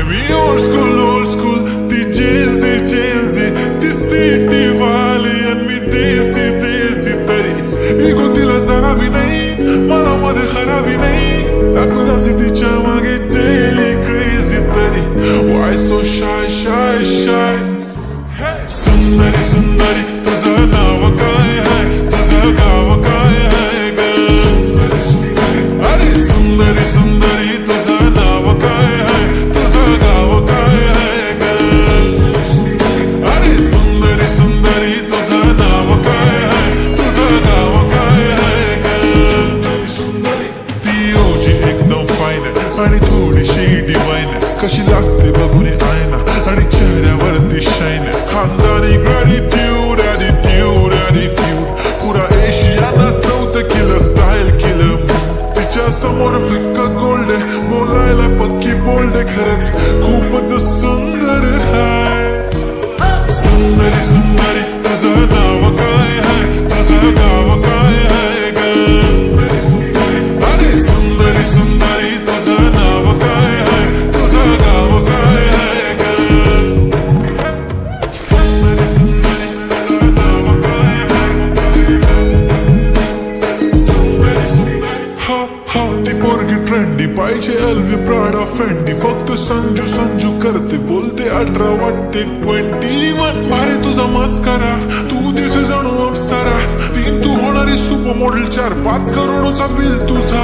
मी old school ती जेजी ती city वाली आणि मी देसी तरी इगो तिला जरा भी नाही मनामध्ये खराबी नाही अकराची तिच्या मागे डेली क्रेझी तरी वाय सो शाय सुंदरी सुंदरी तुझं नाव काय आहे तुझं गाव काय आहे ग अरे सुंदरी सुंदरी तुझं नाव काय आहे तुझं गाव काय आहे ग अरे सुंदरी सुंदरी तुझं नाव काय आहे तुझं गाव काय आहे ग ती ओजी एकदम फाईन आणि थोडीशी डिवाईन कशी लागते बघून आयना आणि चेहऱ्यावरती शाईन खानदानी ग्रॅटिट्यूड ॲटिट्यूड पुरा एशियाना चौथं केलं स्टाईल केलं तिच्या समोर फिक्का गोल्ड बोलायला पक्की बोल्ड खरंच खूपच सुंदर आहे सुंदरी सुंदरी तुझं नाव काय आहे तुझं गाव काय आहे ग अरे सुंदरी सुंदरी तुझं नाव काय आहे तुझं गाव काय आहे ग हा ती पोरगी ट्रेंडी पाहिजे एलवी प्राडा फेंडी फक्त संजू करते बोलते 18 वाटते 21 भारी तुझा मस्करा तू दिसे जणू अप्सरा 3 तू होणारी सुपर मॉडेल 4-5 करोडचा बिल तुझा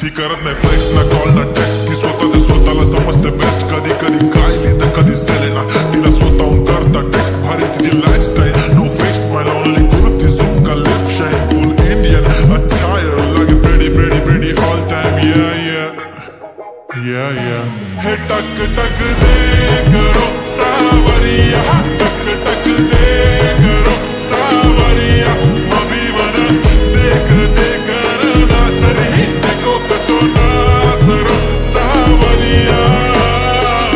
ती करत नाही फ्लेक्स ना कॉल ना टेक्स्ट ती स्वतःला समजते बेस्ट कधी काय लिहितं कधी सेलेना तिला स्वतःहून करता टेक्स्ट भारी तिची lifestyle no face smile only kurti jhumka lip shine full Indian attire लगे pretty all time yeah हे टक दे करो सावरिया टक दे करो सावरिया मभी बना देख नाचरी देखो कसो नाचरो सावरिया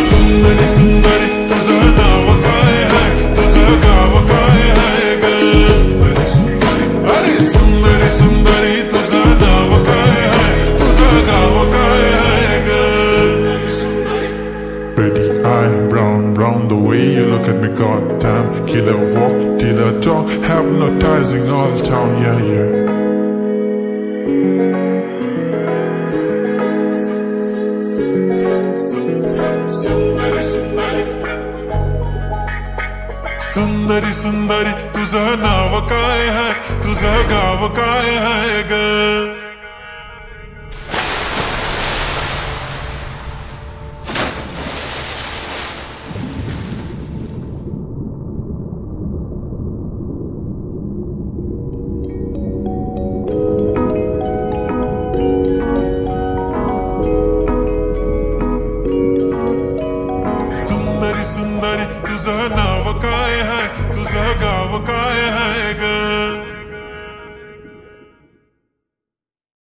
सुंदरी सुंदरी तुझं नाव काय आहे तुझं गाव काय आहे ग अरे सुंदरी सुंदरी तुझं नाव काय आहे तुझं गाव काय आहे ग Pretty eye, brown the way you look at me, goddamn. Killer walk, killer talk, hypnotizing all town, yeah. सुंदरी सुंदरी तुझं नाव काय आहे तुझं गाव काय आहे ग सुंदरी तुझं नाव काय आहे तुझं गाव काय आहे ग